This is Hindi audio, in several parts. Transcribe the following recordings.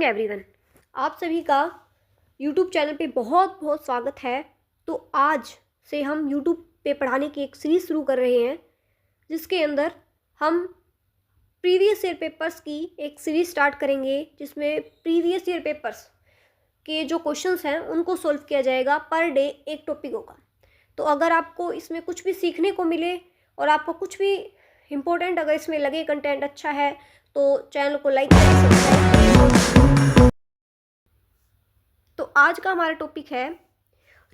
मॉर्निंग एवरीवन, आप सभी का यूट्यूब चैनल पे बहुत बहुत स्वागत है। तो आज से हम यूट्यूब पे पढ़ाने की एक सीरीज़ शुरू कर रहे हैं, जिसके अंदर हम प्रीवियस ईयर पेपर्स की एक सीरीज़ स्टार्ट करेंगे, जिसमें प्रीवियस ईयर पेपर्स के जो क्वेश्चंस हैं उनको सॉल्व किया जाएगा पर डे एक टॉपिक होगा। तो अगर आपको इसमें कुछ भी सीखने को मिले और आपको कुछ भी इम्पोर्टेंट अगर इसमें लगे, कंटेंट अच्छा है, तो चैनल को लाइक करें, सब्सक्राइब करें। तो आज का हमारा टॉपिक है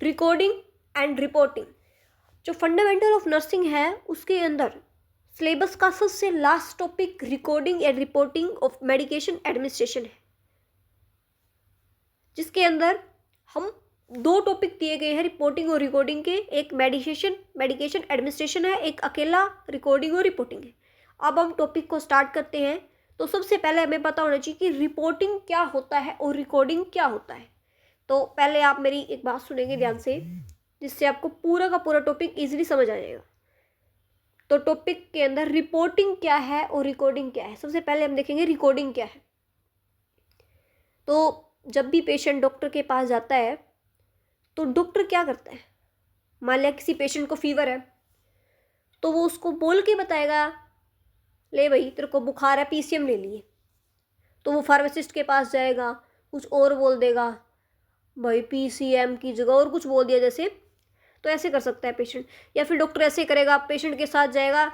रिकॉर्डिंग एंड रिपोर्टिंग। जो फंडामेंटल ऑफ नर्सिंग है उसके अंदर सिलेबस का सबसे last topic recording and reporting of medication administration है, जिसके अंदर हम दो टॉपिक दिए गए हैं रिपोर्टिंग और रिकॉर्डिंग के। एक मेडिकेशन एडमिनिस्ट्रेशन है, एक अकेला रिकॉर्डिंग और रिपोर्टिंग है। अब हम टॉपिक को स्टार्ट करते हैं। तो सबसे पहले हमें पता होना चाहिए कि रिपोर्टिंग क्या होता है और रिकॉर्डिंग क्या होता है। तो पहले आप मेरी एक बात सुनेंगे ध्यान से, जिससे आपको पूरा का पूरा टॉपिक इजीली समझ आ जाएगा। तो टॉपिक के अंदर रिपोर्टिंग क्या है और रिकॉर्डिंग क्या है। सबसे पहले हम देखेंगे रिकॉर्डिंग क्या है। तो जब भी पेशेंट डॉक्टर के पास जाता है तो डॉक्टर क्या करता है, मान लिया किसी पेशेंट को फीवर है तो वो उसको बोल के बताएगा, ले भाई तेरे को बुखार है, पीसीएम ले लिए। तो वो फार्मासिस्ट के पास जाएगा, कुछ और बोल देगा, भाई पीसीएम की जगह और कुछ बोल दिया जैसे। तो ऐसे कर सकता है पेशेंट। या फिर डॉक्टर ऐसे करेगा, पेशेंट के साथ जाएगा,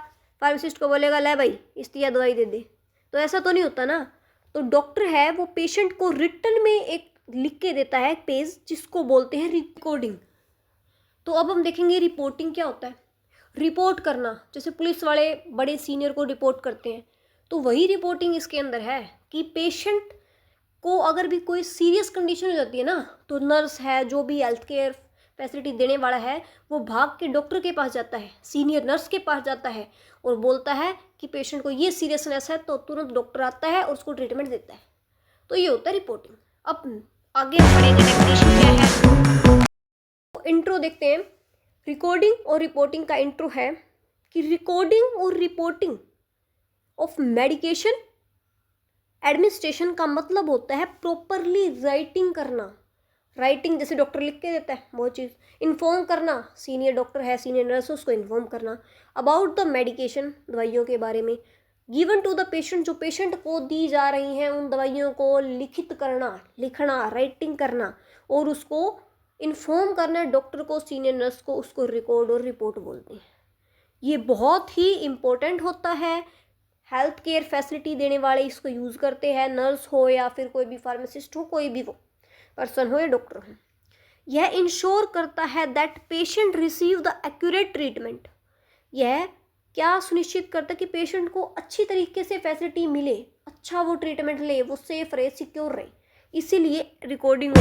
फार्मासिस्ट को बोलेगा, ले भाई इसकी दवाई दे दे। तो ऐसा तो नहीं होता ना। तो डॉक्टर है वो पेशेंट को रिटन में एक लिख के देता है एक पेज, जिसको बोलते हैं रिकॉर्डिंग। तो अब हम देखेंगे रिपोर्टिंग क्या होता है। रिपोर्ट करना, जैसे पुलिस वाले बड़े सीनियर को रिपोर्ट करते हैं, तो वही रिपोर्टिंग इसके अंदर है कि पेशेंट को अगर भी कोई सीरियस कंडीशन हो जाती है ना, तो नर्स है, जो भी हेल्थ केयर फैसिलिटी देने वाला है, वो भाग के डॉक्टर के पास जाता है, सीनियर नर्स के पास जाता है और बोलता है कि पेशेंट को ये सीरियसनेस है। तो तुरंत डॉक्टर आता है और उसको ट्रीटमेंट देता है। तो ये होता है रिपोर्टिंग। अब आगे हम पढ़ेंगे डेफिनेशन क्या है। तो इंट्रो देखते हैं। रिकॉर्डिंग और रिपोर्टिंग का इंट्रो है कि रिकॉर्डिंग और रिपोर्टिंग ऑफ मेडिकेशन एडमिनिस्ट्रेशन का मतलब होता है प्रॉपरली राइटिंग करना। राइटिंग जैसे डॉक्टर लिख के देता है वो चीज़, इन्फॉर्म करना, सीनियर डॉक्टर है, सीनियर नर्स, उसको इन्फॉर्म करना अबाउट द मेडिकेशन, दवाइयों के बारे में, गिवन टू द पेशेंट, जो पेशेंट को दी जा रही हैं उन दवाइयों को लिखित करना, लिखना, राइटिंग करना और उसको इन्फॉर्म करना है डॉक्टर को, सीनियर नर्स को। उसको रिकॉर्ड और रिपोर्ट बोलते हैं। ये बहुत ही इम्पोर्टेंट होता है। हेल्थ केयर फैसिलिटी देने वाले इसको यूज़ करते हैं, नर्स हो या फिर कोई भी फार्मासिस्ट हो, कोई भी वो पर्सन हो या डॉक्टर हो। यह इंश्योर करता है that patient receive the accurate treatment. यह क्या सुनिश्चित करता है कि पेशेंट को अच्छी तरीके से फैसिलिटी मिले, अच्छा वो ट्रीटमेंट ले, वो सेफ रहे, सिक्योर रहे। इसीलिए रिकॉर्डिंग